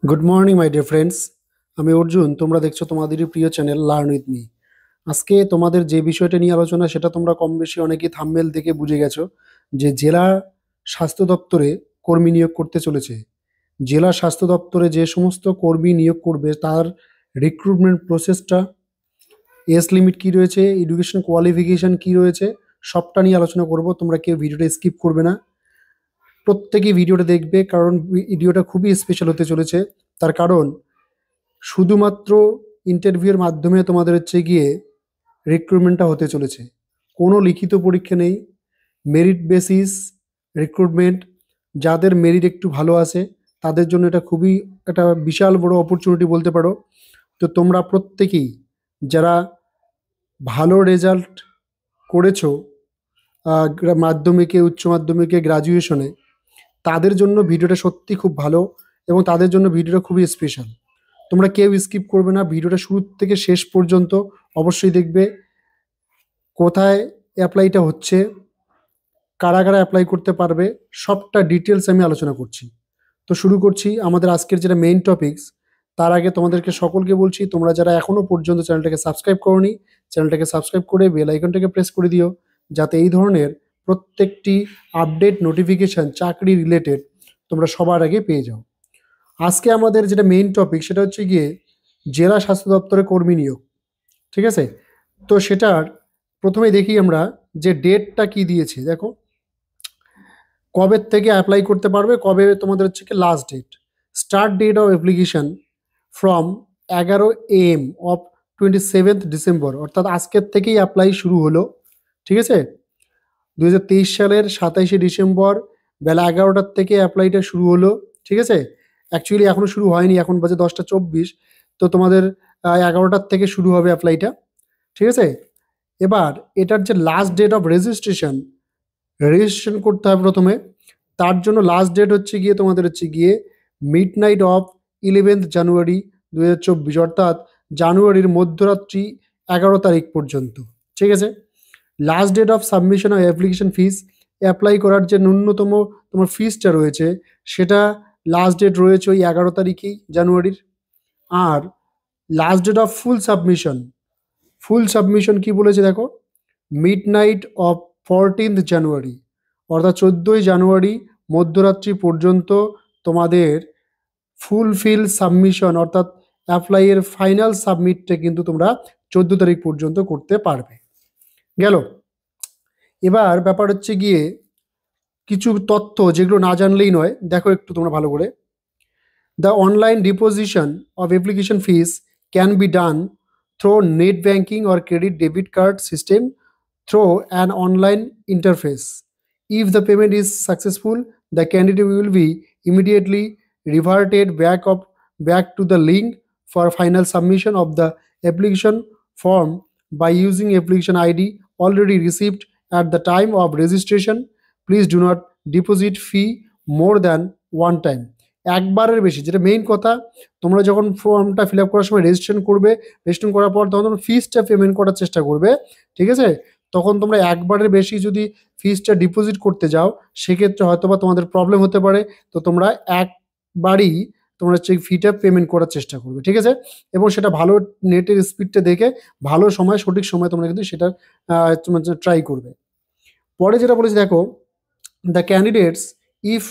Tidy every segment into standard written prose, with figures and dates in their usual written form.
Good morning my dear friends. আমি অর্জুন, তোমরা দেখছো তোমাদেরই প্রিয় চ্যানেল লার্ন উইথ মি। আজকে তোমাদের যে বিষয়টা নিয়ে আলোচনা সেটা তোমরা কম বেশি অনেকেই থাম্বনেল দেখে বুঝে গেছো যে জেলা স্বাস্থ্য দপ্তরে কর্মী নিয়োগ করতে চলেছে। জেলা স্বাস্থ্য দপ্তরে যে সমস্ত কর্মী নিয়োগ করবে তার রিক্রুটমেন্ট প্রসেসটা, এজ লিমিট কী রয়েছে, এডুকেশন কোয়ালিফিকেশান কী রয়েছে, সবটা নিয়ে আলোচনা করব। তোমরা কেউ ভিডিওটা স্কিপ করবে না, প্রত্যেকেই ভিডিওটা দেখবে, কারণ ভিডিওটা খুবই স্পেশাল হতে চলেছে। তার কারণ শুধুমাত্র ইন্টারভিউয়ের মাধ্যমে তোমাদের গিয়ে রিক্রুটমেন্টটা হতে চলেছে। কোনো লিখিত পরীক্ষা নেই, মেরিট বেসিস রিক্রুটমেন্ট। যাদের মেরিট একটু ভালো আছে তাদের জন্য এটা খুবই একটা বিশাল বড় অপরচুনিটি বলতে পারো। তো তোমরা প্রত্যেকেই যারা ভালো রেজাল্ট করেছো মাধ্যমিকে, উচ্চ মাধ্যমিকে, গ্রাজুয়েশনে, তাদের জন্য ভিডিওটা সত্যি খুব ভালো এবং তাদের জন্য ভিডিওটা খুবই স্পেশাল। তোমরা কেউ স্কিপ করবে না, ভিডিওটা শুরু থেকে শেষ পর্যন্ত অবশ্যই দেখবে। কোথায় অ্যাপ্লাইটা হচ্ছে, কারা কারা অ্যাপ্লাই করতে পারবে, সবটা ডিটেলস আমি আলোচনা করছি। তো শুরু করছি আমাদের আজকের যেটা মেইন টপিকস। তার আগে তোমাদেরকে সকলকে বলছি, তোমরা যারা এখনও পর্যন্ত চ্যানেলটাকে সাবস্ক্রাইব করোনি, চ্যানেলটাকে সাবস্ক্রাইব করে বেল আইকনটাকে প্রেস করে দিও, যাতে এই ধরনের প্রত্যেকটি আপডেট নোটিফিকেশান চাকরি রিলেটেড তোমরা সবার আগে পেয়ে যাও। আজকে আমাদের যেটা মেইন টপিক সেটা হচ্ছে গিয়ে জেলা স্বাস্থ্য দপ্তরে কর্মী নিয়োগ। ঠিক আছে, তো সেটার প্রথমে দেখি আমরা যে ডেটটা কি দিয়েছে। দেখো কবে থেকে অ্যাপ্লাই করতে পারবে, কবে তোমাদের কি last date. Start date of application from 11 AM of 27 December, অর্থাৎ আজকের থেকেই অ্যাপ্লাই শুরু হলো। ঠিক আছে, 2023 সালের 27 ডিসেম্বর বেলা 11টার থেকে অ্যাপ্লাইটা শুরু হলো। ঠিক আছে, অ্যাকচুয়ালি এখনও শুরু হয়নি, এখন বাজে 10টা 24। তো তোমাদের 11টার থেকে শুরু হবে অ্যাপ্লাইটা। ঠিক আছে, এবার এটার যে লাস্ট ডেট অফ রেজিস্ট্রেশন করতে হবে প্রথমে। তার জন্য লাস্ট ডেট গিয়ে তোমাদের গিয়ে মিড নাইট অফ 11 জানুয়ারি 2024, অর্থাৎ জানুয়ারির মধ্যরাত্রি 11 তারিখ পর্যন্ত। ঠিক আছে, last date of submission of application fees, apply করার যে ন্যূনতম তোমার ফিসটা রয়েছে সেটা লাস্ট ডেট রয়েছে ওই 11 তারিখেই জানুয়ারির। আর last date of full submission কি বলেছে দেখো, মিড নাইট অফ 14 জানুয়ারি, অর্থাৎ 14 জানুয়ারি মধ্যরাত্রি পর্যন্ত তোমাদের ফুলফিল সাবমিশন, অর্থাৎ অ্যাপ্লাইয়ের ফাইনাল সাবমিটটা কিন্তু তোমরা 14 তারিখ পর্যন্ত করতে পারবে। গেল, এবার ব্যাপার গিয়ে কিছু তথ্য যেগুলো না জানলেই নয়, দেখো একটু তোমরা ভালো করে। The online deposition of application fees can be done through net banking or credit debit card system through an online interface. If the payment is successful, the candidate will be immediately reverted back to the link for final submission of the application form by using application ID already received at the time of registration. Please do not deposit fee more than one time. একবারের বেশি, যেটা main কথা, তোমরা যখন ফর্মটা fill up করার সময় registration করবে, রেজিস্ট্রেশন করার পর তখন তোমরা ফিসটা পেমেন্ট করার চেষ্টা করবে। ঠিক আছে, তখন তোমরা একবারের বেশি যদি ফিসটা ডিপোজিট করতে যাও সেক্ষেত্রে হয়তো বা তোমাদের প্রবলেম হতে পারে। তো তোমরা একবারই তোমরা ফিটা পেমেন্ট করার চেষ্টা করবে। ঠিক আছে, এবং সেটা ভালো নেটের স্পিডটা দেখে ভালো সময়, সঠিক সময় তোমরা কিন্তু সেটা ট্রাই করবে। পরে যেটা বলেছি দেখো, the candidates if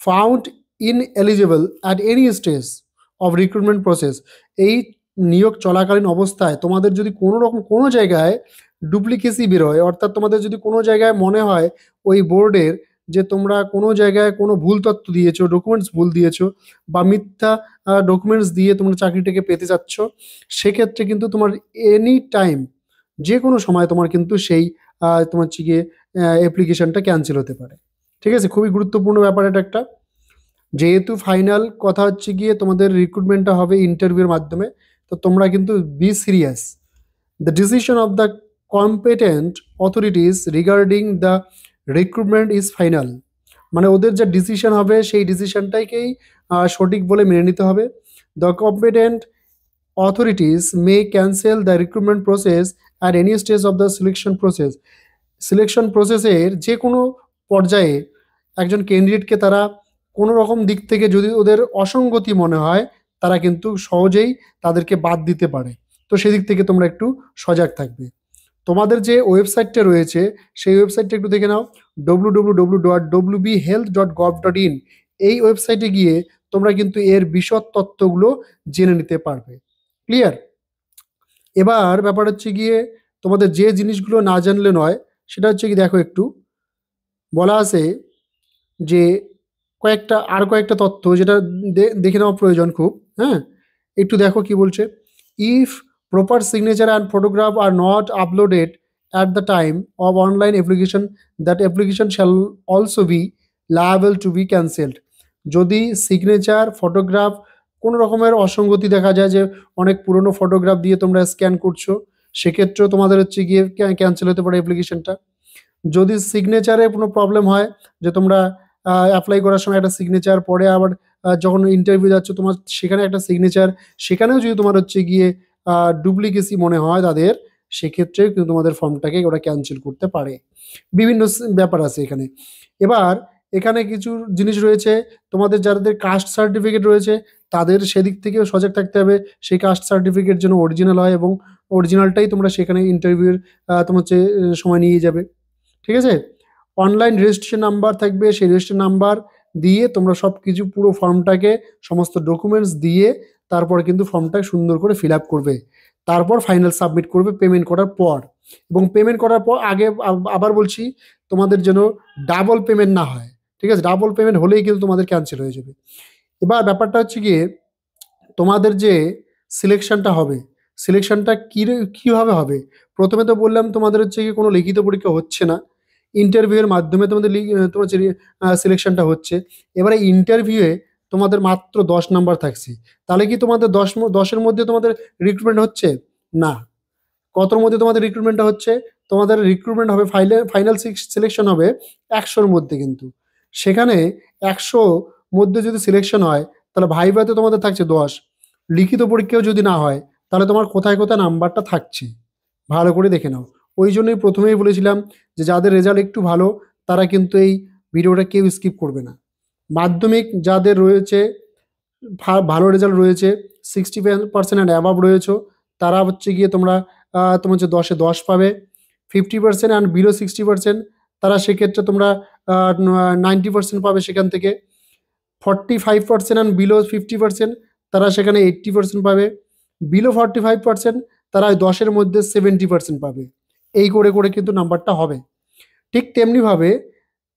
found ineligible at any stage of recruitment process, এই নিয়োগ চলাকালীন অবস্থায় তোমাদের যদি কোনো রকম কোনো জায়গায় ডুপ্লিকেসি বেরোয়, অর্থাৎ তোমাদের যদি কোনো জায়গায় মনে হয় ওই বোর্ডের যে তোমরা কোনো জায়গায় কোনো ভুল তথ্য দিয়েছো, ডকুমেন্টস ভুল দিয়েছো বা মিথ্যা ডকুমেন্টস দিয়ে তোমরা চাকরিটাকে পেতে যাচ্ছ, সেক্ষেত্রে কিন্তু তোমার এনি টাইম, যে কোনো সময় তোমার কিন্তু সেই তোমার গিয়ে অ্যাপ্লিকেশনটা ক্যান্সেল হতে পারে। ঠিক আছে, খুবই গুরুত্বপূর্ণ ব্যাপার এটা একটা। যেহেতু ফাইনাল কথা গিয়ে তোমাদের রিক্রুটমেন্টটা হবে ইন্টারভিউর মাধ্যমে, তো তোমরা কিন্তু be serious. The decision of the competent authorities regarding the recruitment is final, মানে ওদের যে ডিসিশন হবে সেই ডিসিশনটাকেই সঠিক বলে মেনে নিতে হবে। The competent authorities May cancel the recruitment process at any stage of the selection প্রসেসের যে কোনো পর্যায়ে একজন ক্যান্ডিডেটকে তারা কোনো রকম দিক থেকে যদি ওদের অসঙ্গতি মনে হয় তারা কিন্তু সহজেই তাদেরকে বাদ দিতে পারে। তো সেদিক থেকে তোমরা একটু সজাগ থাকবে। তোমাদের যে ওয়েবসাইটটা রয়েছে সেই ওয়েবসাইটটা একটু দেখে নাও, www.wbhealth.gov.in। এই ওয়েবসাইটে গিয়ে তোমরা কিন্তু এর বিশদ তথ্যগুলো জেনে নিতে পারবে। ক্লিয়ার? এবার ব্যাপার হচ্ছে গিয়ে তোমাদের যে জিনিসগুলো না জানলে নয় সেটা হচ্ছে কি, দেখো একটু বলা আছে যে কয়েকটা তথ্য যেটা দেখে নেওয়া প্রয়োজন খুব। হ্যাঁ, একটু দেখো কি বলছে। If proper signature and photograph are not uploaded at the time of online application, that application shall also be liable to be cancelled. যদি সিগনেচার ফটোগ্রাফ কোনো রকমের অসঙ্গতি দেখা যায়, যে অনেক পুরনো ফটোগ্রাফ দিয়ে তোমরা স্ক্যান করছো, সেক্ষেত্রেও তোমাদের হচ্ছে গিয়ে ক্যান্সেল হতে পারে অ্যাপ্লিকেশনটা। যদি সিগনেচারে কোনো প্রবলেম হয়, যে তোমরা অ্যাপ্লাই করার সময় একটা সিগনেচার, পরে আবার যখন ইন্টারভিউ যাচ্ছ তোমার সেখানে একটা সিগনেচার, সেখানেও যদি তোমার হচ্ছে গিয়ে ডুপ্লিকেসি মনে হয় তাদের, সেক্ষেত্রে কিন্তু তোমাদের ফর্মটাকে ওরা ক্যান্সেল করতে পারে। বিভিন্ন ব্যাপার আছে এখানে। এবার এখানে কিছু জিনিস রয়েছে, তোমাদের যাদের কাস্ট সার্টিফিকেট রয়েছে তাদের সেদিক থেকেও সজাগ থাকতে হবে। সেই কাস্ট সার্টিফিকেট যেন অরিজিনাল হয়, এবং অরিজিনালটাই তোমরা সেখানে ইন্টারভিউর তোমার হচ্ছে সময় নিয়ে যাবে। ঠিক আছে? অনলাইন রেজিস্ট্রেশন নাম্বার থাকবে, সেই রেজিস্ট্রেশন নাম্বার দিয়ে তোমরা সব কিছু পুরো ফর্মটাকে সমস্ত ডকুমেন্টস দিয়ে তারপর কিন্তু ফর্মটা সুন্দর করে ফিল আপ করবে। তারপর ফাইনাল সাবমিট করবে পেমেন্ট করার পর। এবং পেমেন্ট করার পর আগে আবার বলছি, তোমাদের যেন ডাবল পেমেন্ট না হয়। ঠিক আছে? ডাবল পেমেন্ট হলেই কিন্তু তোমাদের ক্যান্সেল হয়ে যাবে। এবার ব্যাপারটা হচ্ছে গিয়ে, তোমাদের যে সিলেকশনটা হবে, সিলেকশনটা কীভাবে হবে? প্রথমে তো বললাম তোমাদের হচ্ছে গিয়ে কোনো লিখিত পরীক্ষা হচ্ছে না, ইন্টারভিউয়ের মাধ্যমে তোমাদের তোমার যে সিলেকশনটা হচ্ছে। এবারে ইন্টারভিউয়ে তোমাদের মাত্র 10 নাম্বার থাকছে। তাহলে কি তোমাদের 10-এর মধ্যে তোমাদের রিক্রুটমেন্ট হচ্ছে? না। কতর মধ্যে তোমাদের রিক্রুটমেন্টটা হচ্ছে? তোমাদের রিক্রুটমেন্ট হবে, ফাইনাল সিলেকশন হবে 100-র মধ্যে। কিন্তু সেখানে 100 মধ্যে যদি সিলেকশন হয়, তাহলে ভাইভাতে তোমাদের থাকছে 10। লিখিত পরীক্ষাও যদি না হয়, তাহলে তোমার কোথায় কোথায় নাম্বারটা থাকছে ভালো করে দেখে নাও। ওই জন্যই প্রথমেই বলেছিলাম যে যাদের রেজাল্ট একটু ভালো তারা কিন্তু এই ভিডিওটা কেউ স্কিপ করবে না। মাধ্যমিক যাদের রয়েছে, ভালো রেজাল্ট রয়েছে, 60% অ্যান্ড অ্যাবাভ রয়েছে, তারা হচ্ছে গিয়ে তোমরা তোমার হচ্ছে 10-এ 10 পাবে। 50% অ্যান্ড বিলো 60%, তারা সেক্ষেত্রে তোমরা 90% পাবে সেখান থেকে। 45% অ্যান্ড বিলো 50%, তারা সেখানে 80% পাবে। বিলো 45% তারা 10-এর মধ্যে 70% পাবে। এই করে করে কিন্তু নাম্বারটা হবে। ঠিক তেমনিভাবে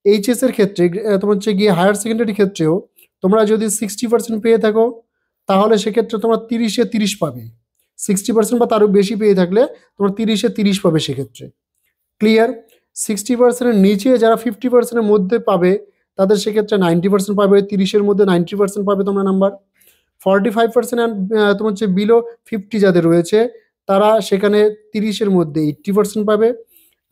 এইচএসের ক্ষেত্রে তোমার হচ্ছে গিয়ে হায়ার সেকেন্ডারি ক্ষেত্রেও তোমরা যদি 60% পেয়ে থাকো, তাহলে সেক্ষেত্রে তোমরা 30-এ 30 পাবে। 60% বা তারও বেশি পেয়ে থাকলে তোমরা 30-এ 30 পাবে সেক্ষেত্রে। ক্লিয়ার? 60%-এর নিচে যারা 50%-এর মধ্যে পাবে, তাদের সেক্ষেত্রে 90% পাবে। 30-এর মধ্যে 90% পাবে তোমরা নাম্বার। 45% অ্যান্ড তোমার হচ্ছে বিলো 50 যাদের রয়েছে, তারা সেখানে 30-এর মধ্যে 80% পাবে।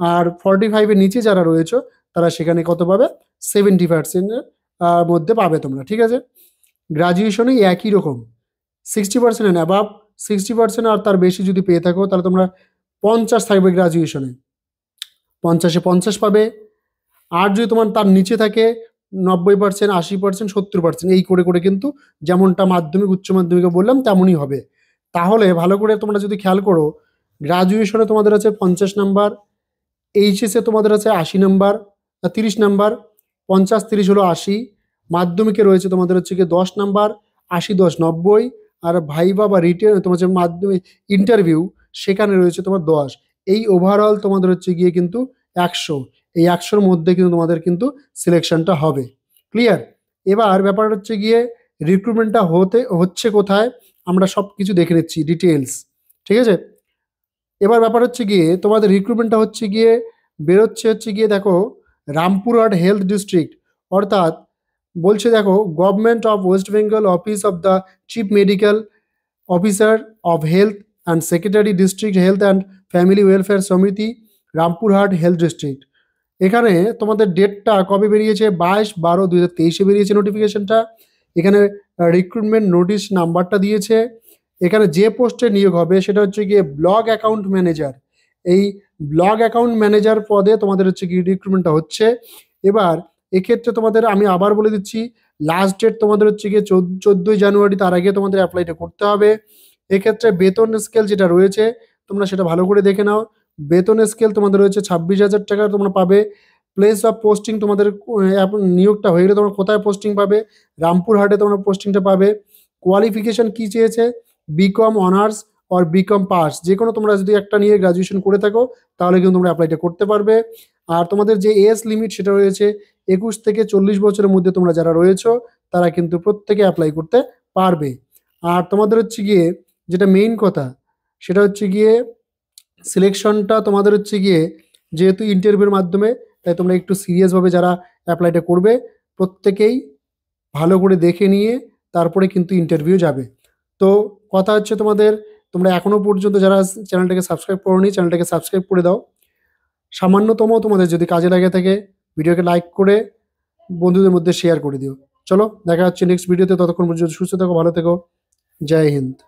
আর 45-এর নিচে যারা রয়েছে তারা সেখানে কত পাবে? 70%-এর মধ্যে পাবে তোমরা। ঠিক আছে? গ্রাজুয়েশনে একই রকম, 60% অ্যান্ড অ্যাবাভ, 60% আর তার বেশি যদি পেয়ে থাকো, তাহলে তোমরা 50 থাকবে গ্রাজুয়েশনে, 50-এ 50 পাবে। আর যদি তোমার তার নিচে থাকে 90%, 80%, 70%, এই করে করে কিন্তু যেমনটা মাধ্যমিক উচ্চ মাধ্যমিকে বললাম তেমনই হবে। তাহলে ভালো করে তোমরা যদি খেয়াল করো, গ্রাজুয়েশনে তোমাদের আছে 50 নাম্বার, এইচএসে তোমাদের আছে 80 নাম্বার, 30 নাম্বার, 50-30 হলো 80। মাধ্যমিকে রয়েছে তোমাদের হচ্ছে গিয়ে 10 নাম্বার, 80-10 90। আর ভাইবা বা রিটেন তোমার যে মাধ্যমিক ইন্টারভিউ, সেখানে রয়েছে তোমার 10। এই ওভারঅল তোমাদের হচ্ছে গিয়ে কিন্তু 100। এই 100-র মধ্যে কিন্তু তোমাদের কিন্তু সিলেকশনটা হবে। ক্লিয়ার? এবার ব্যাপার হচ্ছে গিয়ে রিক্রুটমেন্টটা হচ্ছে কোথায়, আমরা সব কিছু দেখে নিচ্ছি ডিটেলস। ঠিক আছে? এবার ব্যাপার হচ্ছে গিয়ে তোমাদের রিক্রুটমেন্টটা হচ্ছে গিয়ে হচ্ছে গিয়ে দেখো, রামপুরহাট হেলথ ডিস্ট্রিক্ট, অর্থাৎ বলছে দেখো, government of West Bengal, office of the chief medical officer of health and secretary, district health and family welfare সমিতি, রামপুরহাট হেলথ ডিস্ট্রিক্ট। এখানে তোমাদের ডেটটা কবে বেরিয়েছে? 22/12/2023-এ বেরিয়েছে নোটিফিকেশনটা। এখানে রিক্রুটমেন্ট নোটিশ নাম্বারটা দিয়েছে। এখানে যে পোস্টে নিয়োগ হবে সেটা হচ্ছে গিয়ে ব্লক অ্যাকাউন্ট ম্যানেজার। এই ব্লক অ্যাকাউন্ট ম্যানেজার পদে তোমাদের হচ্ছে কি রিক্রুটমেন্টটা হচ্ছে। এবার এক্ষেত্রে তোমাদের আমি আবার বলে দিচ্ছি, লাস্ট ডেট তোমাদের হচ্ছে গিয়ে 14ই জানুয়ারি, তার আগে তোমাদের অ্যাপ্লাইটা করতে হবে। এক্ষেত্রে বেতন স্কেল যেটা রয়েছে তোমরা সেটা ভালো করে দেখে নাও। বেতন স্কেল তোমাদের রয়েছে 26,000 টাকা তোমরা পাবে। প্লেস অফ পোস্টিং তোমাদের নিয়োগটা হয়ে গেলে তোমরা কোথায় পোস্টিং পাবে? রামপুরহাটে তোমরা পোস্টিংটা পাবে। কোয়ালিফিকেশন কি চেয়েছে? BCom honours or BCom pass, যে কোনো তোমরা যদি একটা নিয়ে গ্রাজুয়েশন করে থাকো তাহলে কিন্তু তোমরা অ্যাপ্লাইটা করতে পারবে। আর তোমাদের যে এজ লিমিট সেটা রয়েছে 21 থেকে 40 বছরের মধ্যে তোমরা যারা রয়েছো তারা কিন্তু প্রত্যেকে অ্যাপ্লাই করতে পারবে। আর তোমাদের হচ্ছে গিয়ে যেটা মেইন কথা সেটা হচ্ছে গিয়ে সিলেকশনটা তোমাদের হচ্ছে গিয়ে যেহেতু ইন্টারভিউর মাধ্যমে, তাই তোমরা একটু সিরিয়াসভাবে যারা অ্যাপ্লাইটা করবে প্রত্যেকেই ভালো করে দেখে নিয়ে তারপরে কিন্তু ইন্টারভিউ যাবে। তো কথা হচ্ছে তোমাদের, তোমরা এখনো পর্যন্ত যারা চ্যানেলটাকে সাবস্ক্রাইব করোনি চ্যানেলটাকে সাবস্ক্রাইব করে দাও। সামান্যতম তোমাদের যদি কাজে লাগে থাকে ভিডিওকে লাইক করে বন্ধুদের মধ্যে শেয়ার করে দিও। চলো দেখা হচ্ছে নেক্সট ভিডিওতে, ততক্ষণ পর্যন্ত সুস্থ থেকো, ভালো থেকো। জয় হিন্দ।